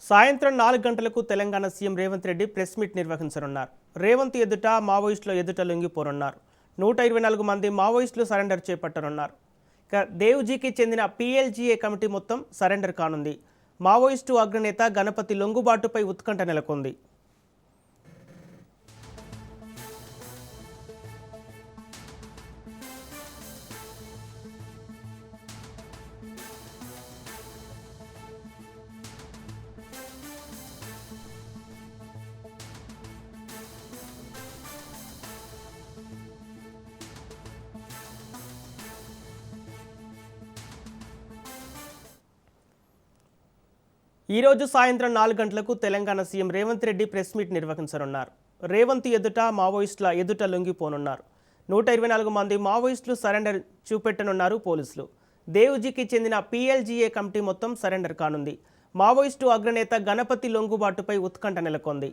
సాయంత్రం 4 గంటలకు Telangana CM Revanth Reddy press meet నిర్వహించనున్నారు. రేవంత్ ఎదుట మావోయిస్టుల ఎదుట లొంగిపోనున్నారు. 124 మంది మావోయిస్టులు సరెండర్ చేపట్టనున్నారు. ఇక దేవుజీకి చెందిన PLGA కమిటీ మొత్తం సరెండర్ కానుంది. మావోయిస్టు అగ్రనేత గణపతి లొంగుబాటుపై ఉత్కంఠ నెలకొంది. ఈరోజు సాయంత్రం 4 గంటలకు Telangana CM Revanth Reddy press meet నిర్వహించనున్నారు. రేవంత్ ఎదుట మావోయిస్టుల ఎదుట లొంగిపోనున్నారు. 124 మంది మావోయిస్టులు సరెండర్ చూపెట్టనున్నారు పోలీసులు. దేవుజీకి చెందిన PLGA కమిటీ మొత్తం సరెండర్ కానుంది. మావోయిస్టు అగ్రనేత గణపతి లొంగుబాటుపై ఉత్కంఠ నెలకొంది.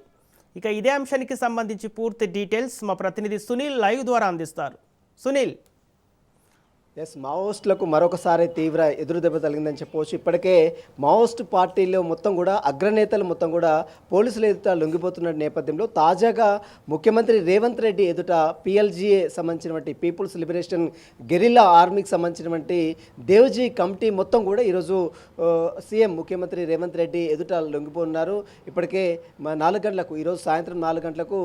ఇక ఇదే అంశానికి సంబంధించి పూర్తి డీటెయిల్స్ మా ప్రతినిధి సునీల్ లైవ్ ద్వారా అందిస్తారు. సునీల్, మావోయిస్టులకు మరొకసారి తీవ్ర ఎదురుదెబ్బ తగిలిందని చెప్పవచ్చు. ఇప్పటికే మావోయిస్టు పార్టీలో మొత్తం కూడా అగ్రనేతలు మొత్తం కూడా పోలీసుల ఎదుట లొంగిపోతున్న నేపథ్యంలో తాజాగా ముఖ్యమంత్రి రేవంత్ రెడ్డి ఎదుట PLGA సంబంధించినటువంటి పీపుల్స్ లిబరేషన్ గెరిల్లా ఆర్మీకి సంబంధించినటువంటి దేవుజీ కమిటీ మొత్తం కూడా ఈరోజు సీఎం ముఖ్యమంత్రి రేవంత్ రెడ్డి ఎదుట లొంగిపోతున్నారు. ఇప్పటికే 4 గంటలకు ఈరోజు సాయంత్రం 4 గంటలకు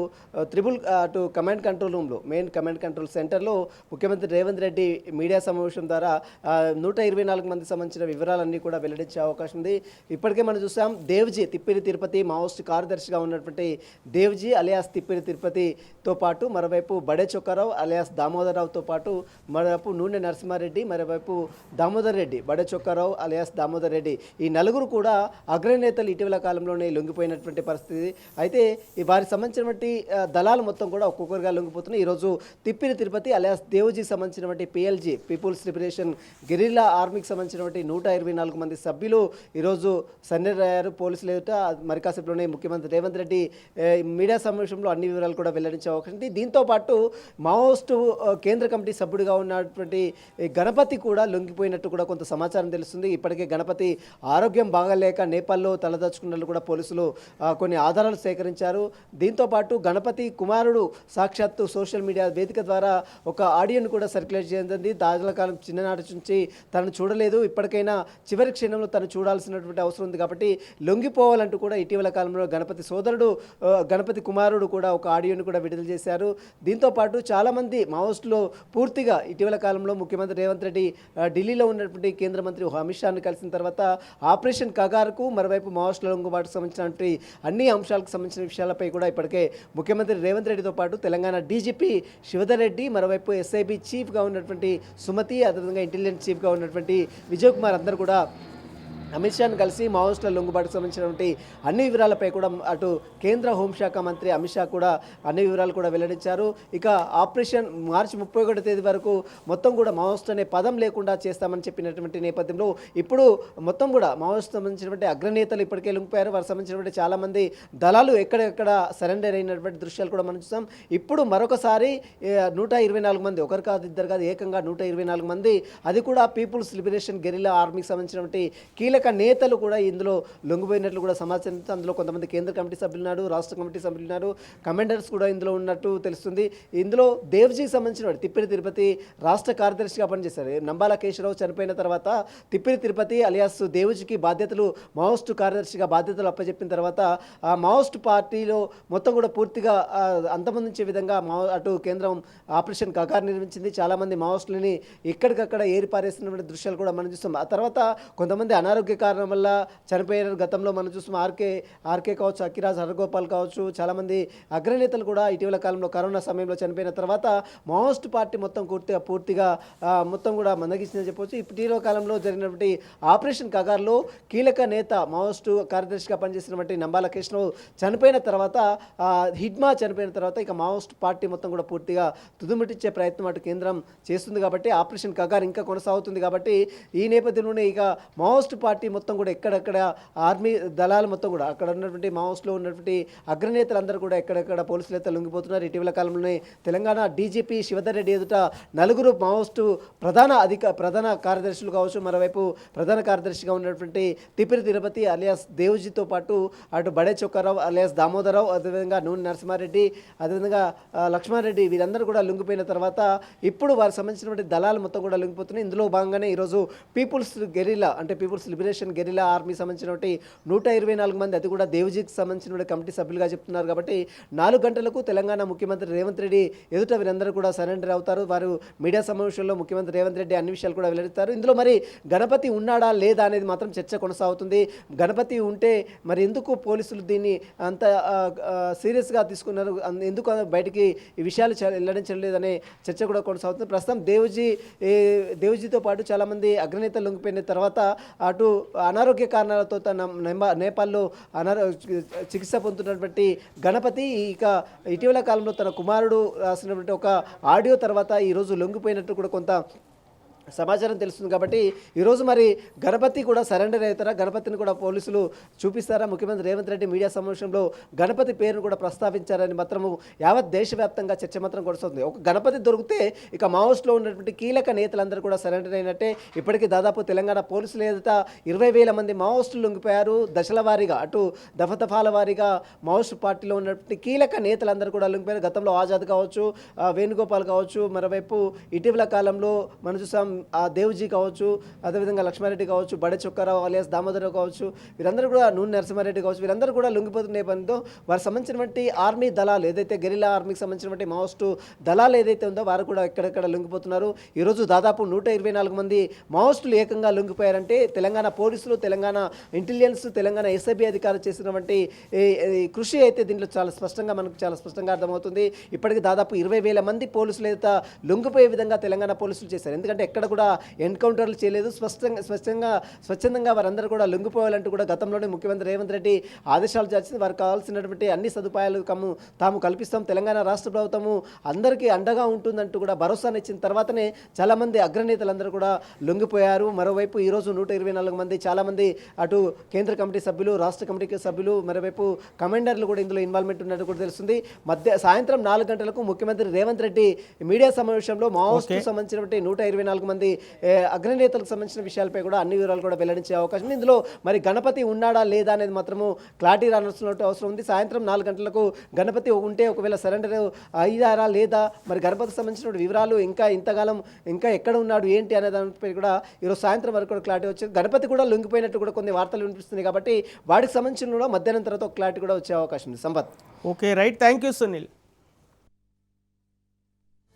అటు కమాండ్ కంట్రోల్ రూమ్లో మెయిన్ కమాండ్ కంట్రోల్ సెంటర్లో ముఖ్యమంత్రి రేవంత్ రెడ్డి మీడియా సమావేశం ద్వారా 124 మంది సంబంధించిన వివరాలన్నీ కూడా వెల్లడించే అవకాశం ఉంది. ఇప్పటికే మనం చూసాం దేవ్జీ తిప్పిరి తిరుపతి మావోయిస్ట్ కార్యదర్శిగా ఉన్నటువంటి దేవ్జీ అలియాస్ తిప్పిరి తిరుపతితో పాటు మరోవైపు బడే చొక్కారావు అలియాస్ దామోదరరావుతో పాటు మరోవైపు నూనె నరసింహారెడ్డి మరోవైపు దామోదర్ రెడ్డి బడే చొక్కారావు అలియాస్ దామోదర్ రెడ్డి ఈ నలుగురు కూడా అగ్రనేతలు ఇటీవల కాలంలోనే లొంగిపోయినటువంటి పరిస్థితి. అయితే ఈ వారికి సంబంధించినటువంటి దళాలు మొత్తం కూడా ఒక్కొక్కరుగా లొంగిపోతున్నాయి. ఈరోజు తిప్పిరి తిరుపతి అలియాస్ దేవ్జీ సంబంధించినటువంటి PLG పీపుల్స్ లిబరేషన్ గెరిల్లా ఆర్మీకి సంబంధించినటువంటి 124 మంది సభ్యులు ఈరోజు సరెండర్ అయ్యారు పోలీసులు ఎదుట. మరి కాసేపులోనే ముఖ్యమంత్రి రేవంత్ రెడ్డి మీడియా సమావేశంలో అన్ని వివరాలు కూడా వెల్లడించే అవకాశం ఉంది. దీంతోపాటు మావోయిస్టు కేంద్ర కమిటీ సభ్యుడిగా ఉన్నటువంటి గణపతి కూడా లొంగిపోయినట్టు కూడా కొంత సమాచారం తెలుస్తుంది. ఇప్పటికే గణపతి ఆరోగ్యం బాగాలేక నేపాల్లో తలదాచుకున్నట్లు కూడా పోలీసులు కొన్ని ఆధారాలు సేకరించారు. దీంతోపాటు గణపతి కుమారుడు సాక్షాత్తు సోషల్ మీడియా వేదిక ద్వారా ఒక ఆడియోను కూడా సర్క్యులేట్ చేసింది. తాజా కాలం చిన్ననాటి నుంచి తను చూడలేదు, ఇప్పటికైనా చివరి క్షణంలో తను చూడాల్సినటువంటి అవసరం ఉంది కాబట్టి లొంగిపోవాలంటూ కూడా ఇటీవల కాలంలో గణపతి సోదరుడు గణపతి కుమారుడు కూడా ఒక ఆడియోను కూడా విడుదల చేశారు. దీంతోపాటు చాలామంది మావోయిస్టులు పూర్తిగా ఇటీవల కాలంలో ముఖ్యమంత్రి రేవంత్ రెడ్డి ఢిల్లీలో ఉన్నటువంటి కేంద్ర మంత్రి అమిత్ షాను కలిసిన తర్వాత ఆపరేషన్ కగారుకు మరోవైపు మావోయిస్టుల లొంగుబాటుకు సంబంధించినటువంటి అన్ని అంశాలకు సంబంధించిన విషయాలపై కూడా ఇప్పటికే ముఖ్యమంత్రి రేవంత్ రెడ్డితో పాటు తెలంగాణ DGP శివధర్ రెడ్డి మరోవైపు SIB చీఫ్గా ఉన్నటువంటి సుమతి అదేవిధంగా ఇంటెలిజెన్స్ చీఫ్గా ఉన్నటువంటి విజయ్ కుమార్ అందరూ కూడా అమిత్ షాను కలిసి మావోయిస్టుల లొంగుబాటుకు సంబంధించినటువంటి అన్ని వివరాలపై కూడా అటు కేంద్ర హోంశాఖ మంత్రి అమిత్ షా కూడా అన్ని వివరాలు కూడా వెల్లడించారు. ఇక ఆపరేషన్ మార్చి 31వ తేదీ వరకు మొత్తం కూడా మావోయిస్ట్ అనే పదం లేకుండా చేస్తామని చెప్పినటువంటి నేపథ్యంలో ఇప్పుడు మొత్తం కూడా మావోయిస్ట్ సంబంధించినటువంటి అగ్రనేతలు ఇప్పటికే లొంగిపోయారు. వారికి సంబంధించినటువంటి చాలామంది దళాలు ఎక్కడెక్కడ సరెండర్ అయినటువంటి దృశ్యాలు కూడా మనం చూసాం. ఇప్పుడు మరొకసారి 124 మంది ఒకరు కాదు ఇద్దరు కాదు ఏకంగా 124 మంది అది కూడా పీపుల్స్ లిబరేషన్ గెరిల్లా ఆర్మీకి సంబంధించినటువంటి కీలక నేతలు కూడా ఇందులో లొంగిపోయినట్లు కూడా సమాచారం. అందులో కొంతమంది కేంద్ర కమిటీ సభ్యులు ఉన్నారు, రాష్ట్ర కమిటీ సభ్యులు ఉన్నారు, కమాండర్స్ కూడా ఇందులో ఉన్నట్టు తెలుస్తుంది. ఇందులో దేవ్జీకి సంబంధించిన తిప్పిరి తిరుపతి రాష్ట్ర కార్యదర్శిగా పనిచేశారు. నంబాల కేశవరావు చనిపోయిన తర్వాత తిప్పిరి తిరుపతి అలియాస్ దేవుజీకి బాధ్యతలు మావోయిస్టు కార్యదర్శిగా బాధ్యతలు అప్పచెప్పిన తర్వాత ఆ మావోయిస్టు పార్టీలో మొత్తం కూడా పూర్తిగా అంతమొందించే విధంగా అటు కేంద్రం ఆపరేషన్ కగార్ నిర్మించింది. చాలామంది మావోయిస్టులని ఎక్కడికక్కడ ఏరిపారేస్తున్న దృశ్యాలు కూడా మనం చూస్తాం. ఆ తర్వాత కొంతమంది అనారోగ్య కారణం వల్ల చనిపోయిన గతంలో మనం చూస్తాం. ఆర్కే కావచ్చు, అక్కిరాజ్ హరగోపాల్ కావచ్చు, చాలామంది అగ్రనేతలు కూడా ఇటీవల కాలంలో కరోనా సమయంలో చనిపోయిన తర్వాత మావోయిస్ట్ పార్టీ మొత్తం పూర్తిగా మొత్తం కూడా మందగించిందని చెప్పవచ్చు. ఇటీవల కాలంలో జరిగినటువంటి ఆపరేషన్ కగార్లో కీలక నేత మావోయిస్టు కార్యదర్శిగా పనిచేసినటువంటి నంబాల కృష్ణరావు చనిపోయిన తర్వాత హిడ్మా చనిపోయిన తర్వాత ఇక మావోయిస్ట్ పార్టీ మొత్తం కూడా పూర్తిగా తుదుముట్టించే ప్రయత్నం అటు కేంద్రం చేస్తుంది కాబట్టి ఆపరేషన్ కగార్ ఇంకా కొనసాగుతుంది కాబట్టి ఈ నేపథ్యంలోనే ఇక మావోయిస్ట్ పార్టీ పార్టీ మొత్తం కూడా ఎక్కడెక్కడ ఆర్మీ దళాలు మొత్తం కూడా అక్కడ ఉన్నటువంటి మావోస్ట్లో ఉన్నటువంటి అగ్రనేతలందరూ కూడా ఎక్కడెక్కడ పోలీసులు అయితే లొంగిపోతున్నారు. ఇటీవల కాలంలోనే తెలంగాణ డీజీపీ శివధర్ రెడ్డి ఎదుట నలుగురు మావోస్టు ప్రధాన కార్యదర్శులు కావచ్చు, మరోవైపు ప్రధాన కార్యదర్శిగా ఉన్నటువంటి తిప్పిరి తిరుపతి అలియాస్ దేవ్జీతో పాటు అటు బడే చొక్కారావు అలియాస్ దామోదరరావు, అదేవిధంగా నూనె నరసింహారెడ్డి, అదేవిధంగా లక్ష్మారెడ్డి వీరందరూ కూడా లొంగిపోయిన తర్వాత ఇప్పుడు వారికి సంబంధించినటువంటి దళాలు మొత్తం కూడా లొంగిపోతున్నాయి. ఇందులో భాగంగానే ఈరోజు పీపుల్స్ గెరిలా అంటే పీపుల్స్ లిబరేషన్ గెరిలా ఆర్మీ సంబంధించినటువంటి 124 మంది, అది కూడా దేవ్జీకి సంబంధించిన కమిటీ సభ్యులుగా చెప్తున్నారు. కాబట్టి 4 గంటలకు తెలంగాణ ముఖ్యమంత్రి రేవంత్ రెడ్డి ఎదుట వీరందరూ కూడా సరెండర్ అవుతారు. వారు మీడియా సమావేశంలో ముఖ్యమంత్రి రేవంత్ రెడ్డి అన్ని విషయాలు కూడా వెల్లడిస్తారు. ఇందులో మరి గణపతి ఉన్నాడా లేదా అనేది మాత్రం చర్చ కొనసాగుతుంది. గణపతి ఉంటే మరి ఎందుకు పోలీసులు దీన్ని అంత సీరియస్గా తీసుకున్నారు, ఎందుకు బయటికి ఈ విషయాలు వెల్లడించలేదనే చర్చ కూడా కొనసాగుతుంది. ప్రస్తుతం దేవ్జీతో పాటు చాలామంది అగ్రనేతలు లొంగిపోయిన తర్వాత అటు అనారోగ్య కారణాలతో తన నేపాల్లో చికిత్స పొందుతున్నటువంటి గణపతి ఇక ఇటీవల కాలంలో తన కుమారుడు రాసినటువంటి ఒక ఆడియో తర్వాత ఈరోజు లొంగిపోయినట్టు కూడా కొంత సమాచారం తెలుస్తుంది. కాబట్టి ఈరోజు మరి గణపతి కూడా సరెండర్ అవుతారా, గణపతిని కూడా పోలీసులు చూపిస్తారా? ముఖ్యమంత్రి రేవంత్ రెడ్డి మీడియా సమావేశంలో గణపతి పేరును కూడా ప్రస్తావించారని మాత్రము యావత్ దేశవ్యాప్తంగా చర్చ మాత్రం కొనసాగుతుంది. ఒక గణపతి దొరికితే ఇక మావోస్ట్లో ఉన్నటువంటి కీలక నేతలందరూ కూడా సరెండర్ అయినట్టే. ఇప్పటికీ దాదాపు తెలంగాణ పోలీసులు ఎదుట 20,000 మంది మావోస్టులు లొంగిపోయారు. దశల వారీగా అటు దఫాల వారీగా మావోస్ట్ పార్టీలో ఉన్నటువంటి కీలక నేతలందరూ కూడా లొంగిపోయారు. గతంలో ఆజాద్ కావచ్చు, వేణుగోపాల్ కావచ్చు, మరోవైపు ఇటీవల కాలంలో మనం చూసాం దేవ్జీ కావచ్చు, అదేవిధంగా లక్ష్మారెడ్డి కావచ్చు, బడే చొక్కారావు అలియాస్ దామోదరరావు కావచ్చు, వీరందరూ కూడా నూనె నరసింహారెడ్డి కావచ్చు, వీరందరూ కూడా లొంగిపోతున్న నేపథ్యంలో వారికి సంబంధించినటువంటి ఆర్మీ దళాలు ఏదైతే గెరిలా ఆర్మీకి సంబంధించినటువంటి మావోస్టు దళాలు ఏదైతే ఉందో వారు కూడా ఎక్కడెక్కడ లొంగిపోతున్నారు. ఈరోజు దాదాపు 124 మంది మావోస్టులు ఏకంగా లొంగిపోయారంటే తెలంగాణ పోలీసులు, తెలంగాణ ఇంటెలిజెన్స్, తెలంగాణ ఎస్ఐబి అధికారులు చేసినటువంటి కృషి అయితే దీంట్లో చాలా స్పష్టంగా అర్థమవుతుంది. ఇప్పటికీ దాదాపు 20,000 మంది పోలీసులు అయితే లొంగిపోయే విధంగా తెలంగాణ పోలీసులు చేశారు. ఎందుకంటే ఎక్కడ కూడా ఎన్కౌంటర్లు చేయలేదు. స్వచ్ఛందంగా వారందరూ కూడా లొంగిపోవాలంటూ కూడా గతంలోనే ముఖ్యమంత్రి రేవంత్ రెడ్డి ఆదేశాలు చేసింది. వారికి కావాల్సినటువంటి అన్ని సదుపాయాలు తాము కల్పిస్తాం, తెలంగాణ రాష్ట్ర ప్రభుత్వము అందరికీ అండగా ఉంటుందంటూ కూడా భరోసాను ఇచ్చిన తర్వాతనే చాలామంది అగ్రనేతలందరూ కూడా లొంగిపోయారు. మరోవైపు ఈరోజు 124 మంది, చాలామంది అటు కేంద్ర కమిటీ సభ్యులు, రాష్ట్ర కమిటీ సభ్యులు, మరోవైపు కమాండర్లు కూడా ఇందులో ఇన్వాల్వ్మెంట్ ఉన్నట్టు కూడా తెలుస్తుంది. సాయంత్రం 4 గంటలకు ముఖ్యమంత్రి రేవంత్ రెడ్డి మీడియా సమావేశంలో మావోస్టుకు సంబంధించినటువంటి 124 మంది అగ్రనేతలకు సంబంధించిన విషయాలపై కూడా అన్ని వివరాలు కూడా వెల్లడించే అవకాశం ఉంది. ఇందులో మరి గణపతి ఉన్నాడా లేదా అనేది మాత్రము క్లారిటీ రావాల్సినట్టు అవసరం ఉంది. సాయంత్రం 4 గంటలకు గణపతి ఉంటే ఒకవేళ సరెండర్ అయ్యారా లేదా, మరి గణపతికి సంబంధించిన వివరాలు ఇంతకాలం ఎక్కడ ఉన్నాడు ఏంటి అనే దానిపై కూడా ఈరోజు సాయంత్రం వరకు కూడా క్లారిటీ వచ్చింది. గణపతి కూడా లొంగిపోయినట్టు కూడా కొన్ని వార్తలు వినిపిస్తుంది. కాబట్టి వాటికి సంబంధించిన కూడా మధ్యాహ్నం తర్వాత ఒక క్లారిటీ కూడా వచ్చే అవకాశం ఉంది. Sampath. Okay right, thank you Sunil.